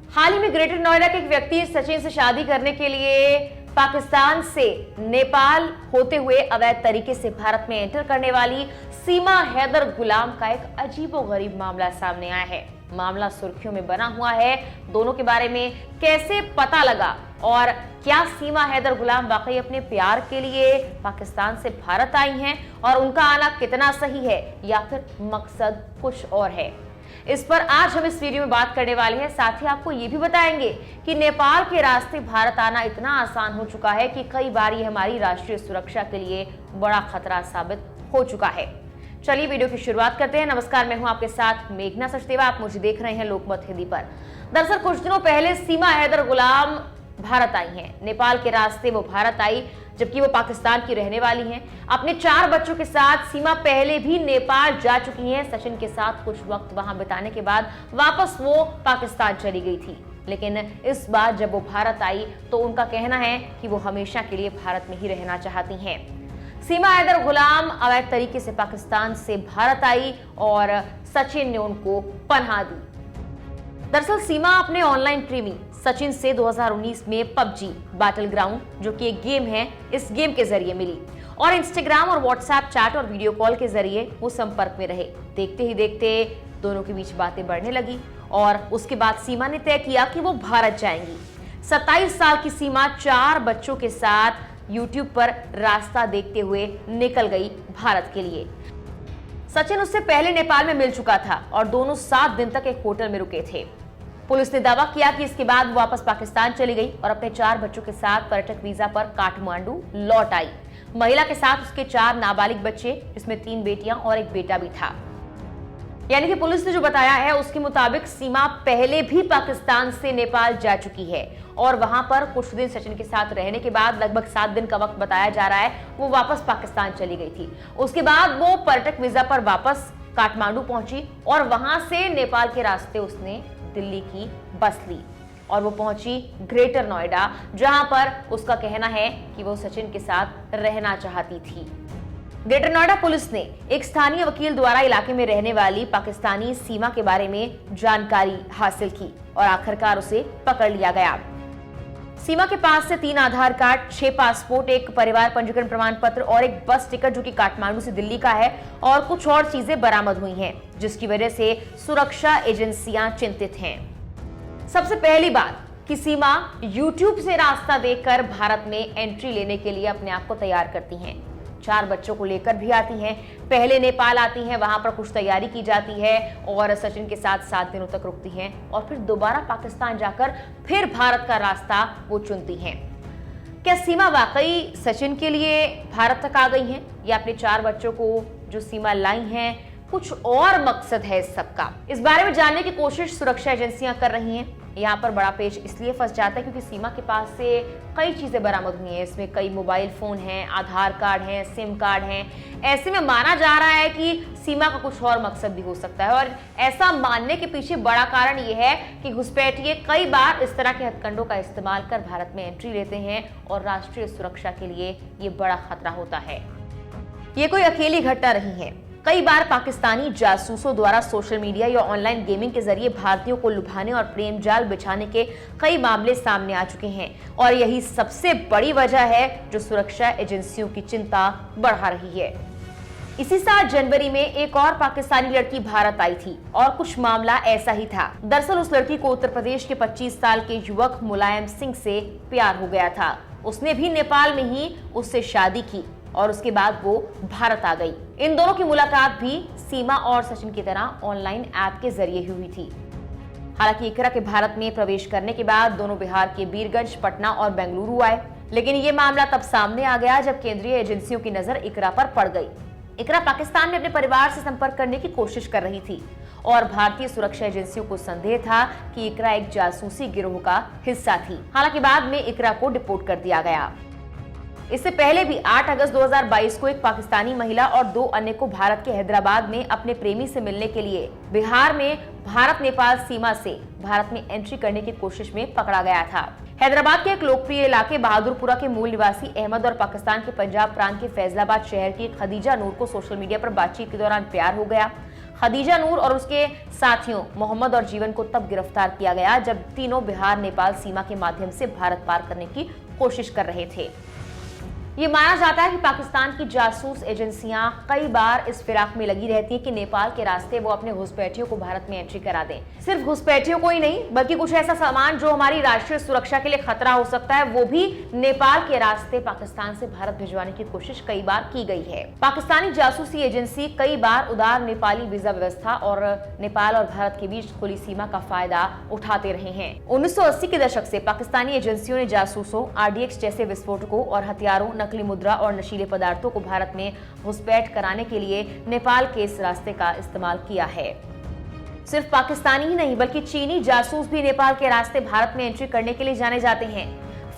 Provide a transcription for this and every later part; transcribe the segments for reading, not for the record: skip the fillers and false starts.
हाल ही में ग्रेटर नोएडा के एक व्यक्ति सचिन से शादी करने के लिए पाकिस्तान से नेपाल होते हुए अवैध तरीके से भारत में एंटर करने वाली सीमा हैदर गुलाम का एक अजीबोगरीब मामला सामने आया है। मामला सुर्खियों में बना हुआ है। दोनों के बारे में कैसे पता लगा और क्या सीमा हैदर गुलाम वाकई अपने प्यार के लिए पाकिस्तान से भारत आई हैं और उनका आना कितना सही है या फिर मकसद कुछ और है, इस पर आज हम इस वीडियो में बात करने वाले हैं। साथ ही आपको ये भी बताएंगे कि नेपाल के रास्ते भारत आना इतना आसान हो चुका है कि कई बार ये हमारी राष्ट्रीय सुरक्षा के लिए बड़ा खतरा साबित हो चुका है। चलिए वीडियो की शुरुआत करते हैं। नमस्कार, मैं हूं आपके साथ मेघना सचदेवा। आप मुझे देख रहे हैं लोकमत हिंदी पर। दरअसल कुछ दिनों पहले सीमा हैदर गुलाम भारत आई हैं। नेपाल के रास्ते वो भारत आई, जबकि वो पाकिस्तान की रहने वाली हैं। अपने 4 बच्चों के साथ सीमा पहले भी नेपाल जा चुकी हैं। सचिन के साथ कुछ वक्त वहां बिताने के बाद वापस वो पाकिस्तान चली गई थी, लेकिन इस बार जब वो भारत आई तो उनका कहना है कि वो हमेशा के लिए भारत में ही रहना चाहती हैं। सीमा हैदर गुलाम अवैध तरीके से पाकिस्तान से भारत आई और सचिन ने उनको पनाह दी। दरअसल सीमा अपने ऑनलाइन प्रेमी सचिन से 2019 में पबजी बैटल ग्राउंड, जो कि एक गेम है, इस गेम के जरिए मिली और इंस्टाग्राम और व्हाट्सएप चैट और वीडियो कॉल के जरिए वो संपर्क में रहे। देखते ही देखते दोनों के बीच बातें बढ़ने लगी और उसके बाद सीमा ने तय किया कि वो भारत जाएंगी। 27 साल की सीमा 4 बच्चों के साथ यूट्यूब पर रास्ता देखते हुए निकल गई भारत के लिए। सचिन उससे पहले नेपाल में मिल चुका था और दोनों 7 दिन तक एक होटल में रुके थे। पुलिस ने दावा किया कि इसके बाद वो वापस पाकिस्तान चली गई और अपने 4 बच्चों के साथ पर्यटक वीजा पर काठमांडू लौट आई। महिला के साथ उसके 4 नाबालिग बच्चे, जिसमें 3 बेटियां और एक बेटा भी था। यानी कि पुलिस ने जो बताया है उसके मुताबिक सीमा पहले भी पाकिस्तान से नेपाल जा चुकी है और वहां पर कुछ दिन सचिन के साथ रहने के बाद, लगभग 7 दिन का वक्त बताया जा रहा है, वो वापस पाकिस्तान चली गई थी। उसके बाद वो पर्यटक वीजा पर वापस काठमांडू पहुंची और वहां से नेपाल के रास्ते उसने दिल्ली की बस ली और वो पहुंची ग्रेटर नोएडा, जहां पर उसका कहना है कि वो सचिन के साथ रहना चाहती थी। ग्रेटर नोएडा पुलिस ने एक स्थानीय वकील द्वारा इलाके में रहने वाली पाकिस्तानी सीमा के बारे में जानकारी हासिल की और आखिरकार उसे पकड़ लिया गया। सीमा के पास से 3 आधार कार्ड, 6 पासपोर्ट, एक परिवार पंजीकरण प्रमाण पत्र और एक बस टिकट, जो कि काठमांडू से दिल्ली का है, और कुछ और चीजें बरामद हुई हैं, जिसकी वजह से सुरक्षा एजेंसियां चिंतित हैं। सबसे पहली बात कि सीमा यूट्यूब से रास्ता देखकर भारत में एंट्री लेने के लिए अपने आप को तैयार करती हैं। 4 बच्चों को लेकर भी आती हैं। पहले नेपाल आती हैं, वहां पर कुछ तैयारी की जाती है और सचिन के साथ 7 दिनों तक रुकती हैं और फिर दोबारा पाकिस्तान जाकर फिर भारत का रास्ता वो चुनती हैं। क्या सीमा वाकई सचिन के लिए भारत तक आ गई हैं या अपने 4 बच्चों को जो सीमा लाई हैं कुछ और मकसद है इस सबका? इस बारे में जानने की कोशिश सुरक्षा एजेंसियां कर रही हैं। यहाँ पर बड़ा पेच इसलिए फंस जाता है क्योंकि सीमा के पास से कई चीजें बरामद हुई हैं। इसमें कई मोबाइल फोन हैं, आधार कार्ड हैं, सिम कार्ड हैं। ऐसे में माना जा रहा है कि सीमा का कुछ और मकसद भी हो सकता है और ऐसा मानने के पीछे बड़ा कारण यह है कि घुसपैठिए कई बार इस तरह के हथकंडों का इस्तेमाल कर भारत में एंट्री लेते हैं और राष्ट्रीय सुरक्षा के लिए ये बड़ा खतरा होता है। ये कोई अकेली घटना नहीं है। कई बार पाकिस्तानी जासूसों द्वारा सोशल मीडिया या ऑनलाइन गेमिंग के जरिए भारतीयों को लुभाने और प्रेम जाल बिछाने के कई मामले सामने आ चुके हैं और यही सबसे बड़ी वजह है जो सुरक्षा एजेंसियों की चिंता बढ़ा रही है। इसी साल जनवरी में एक और पाकिस्तानी लड़की भारत आई थी और कुछ मामला ऐसा ही था। दरअसल उस लड़की को उत्तर प्रदेश के 25 साल के युवक मुलायम सिंह से प्यार हो गया था। उसने भी नेपाल में ही उससे शादी की और उसके बाद वो भारत आ गई। इन दोनों की मुलाकात भी सीमा और सचिन की तरह ऑनलाइन ऐप के जरिए हुई थी। हालांकि इकरा के भारत में प्रवेश करने के बाद दोनों बिहार के बीरगंज, पटना और बेंगलुरु आए, लेकिन ये मामला तब सामने आ गया जब केंद्रीय एजेंसियों की नजर इकरा पर पड़ गई। इकरा पाकिस्तान में अपने परिवार से संपर्क करने की कोशिश कर रही थी और भारतीय सुरक्षा एजेंसियों को संदेह था कि इकरा एक जासूसी गिरोह का हिस्सा थी। हालांकि बाद में इकरा को डिपोर्ट कर दिया गया। इससे पहले भी 8 अगस्त 2022 को एक पाकिस्तानी महिला और 2 अन्य को भारत के हैदराबाद में अपने प्रेमी से मिलने के लिए बिहार में भारत नेपाल सीमा से भारत में एंट्री करने की कोशिश में पकड़ा गया था। हैदराबाद के एक लोकप्रिय इलाके बहादुरपुरा के मूल निवासी अहमद और पाकिस्तान के पंजाब प्रांत के फैजलाबाद शहर की खदीजा नूर को सोशल मीडिया पर बातचीत के दौरान प्यार हो गया। खदीजा नूर और उसके साथियों मोहम्मद और जीवन को तब गिरफ्तार किया गया जब तीनों बिहार नेपाल सीमा के माध्यम से भारत पार करने की कोशिश कर रहे थे। ये माना जाता है कि पाकिस्तान की जासूस एजेंसियां कई बार इस फिराक में लगी रहती हैं कि नेपाल के रास्ते वो अपने घुसपैठियों को भारत में एंट्री करा दें। सिर्फ घुसपैठियों को ही नहीं बल्कि कुछ ऐसा सामान जो हमारी राष्ट्रीय सुरक्षा के लिए खतरा हो सकता है वो भी नेपाल के रास्ते पाकिस्तान से भारत भिजवाने की कोशिश कई बार की गई है। पाकिस्तानी जासूसी एजेंसी कई बार उदार नेपाली वीजा व्यवस्था और नेपाल और भारत के बीच खुली सीमा का फायदा उठाते रहे हैं। 1980 के दशक से पाकिस्तानी एजेंसियों ने जासूसों, RDX जैसे विस्फोटकों और हथियारों, नकली मुद्रा और नशीले पदार्थों को भारत में घुसपैठ कराने के लिए नेपाल के इस रास्ते का इस्तेमाल किया है। सिर्फ पाकिस्तानी ही नहीं बल्कि चीनी जासूस भी नेपाल के रास्ते भारत में एंट्री करने के लिए जाने जाते हैं।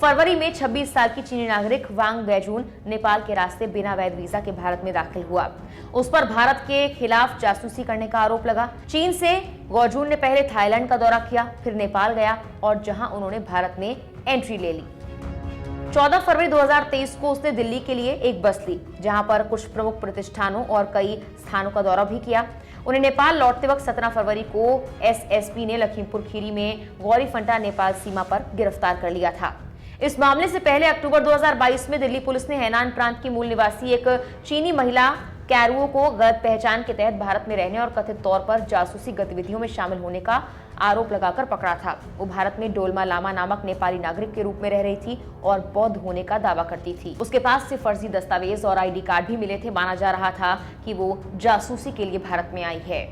फरवरी में 26 साल की चीनी नागरिक वांग बैजून नेपाल के रास्ते बिना वैध वीजा के भारत में दाखिल हुआ। उस पर भारत के खिलाफ जासूसी करने का आरोप लगा। चीन से गौजून ने पहले थाईलैंड का दौरा किया, फिर नेपाल गया और जहां उन्होंने भारत में एंट्री ले ली। 14 फरवरी 2023 को उसने दिल्ली के लिए एक बस ली, जहां पर कुछ प्रमुख प्रतिष्ठानों और कई स्थानों का दौरा भी किया। उन्हें नेपाल लौटते वक्त 17 फरवरी को SSB ने लखीमपुर खीरी में गौरीफंटा नेपाल सीमा पर गिरफ्तार कर लिया था। इस मामले से पहले अक्टूबर 2022 में दिल्ली पुलिस ने हैनान प्रांत की मूल निवासी एक चीनी महिला कैरुओ को गलत पहचान के तहत भारत में रहने और कथित तौर पर जासूसी गतिविधियों में शामिल होने का आरोप लगाकर पकड़ा था। वो भारत में डोलमा लामा नामक नेपाली नागरिक के रूप में रह रही थी और बौद्ध होने का दावा करती थी। उसके पास से फर्जी दस्तावेज और ID कार्ड भी मिले थे। माना जा रहा था कि वो जासूसी के लिए भारत में आई है।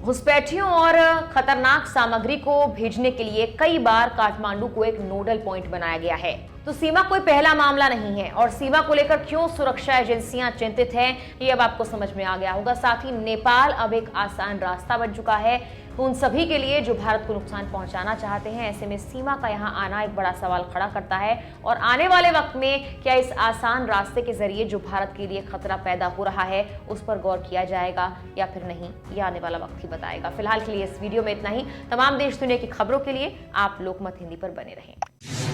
घुसपैठियों और खतरनाक सामग्री को भेजने के लिए कई बार काठमांडू को एक नोडल पॉइंट बनाया गया है। तो सीमा कोई पहला मामला नहीं है और सीमा को लेकर क्यों सुरक्षा एजेंसियां चिंतित हैं ये अब आपको समझ में आ गया होगा। साथ ही नेपाल अब एक आसान रास्ता बन चुका है उन सभी के लिए जो भारत को नुकसान पहुंचाना चाहते हैं। ऐसे में सीमा का यहां आना एक बड़ा सवाल खड़ा करता है और आने वाले वक्त में क्या इस आसान रास्ते के जरिए जो भारत के लिए खतरा पैदा हो रहा है उस पर गौर किया जाएगा या फिर नहीं, ये आने वाला वक्त ही बताएगा। फिलहाल के लिए इस वीडियो में इतना ही। तमाम देश दुनिया की खबरों के लिए आप लोकमत हिंदी पर बने रहें।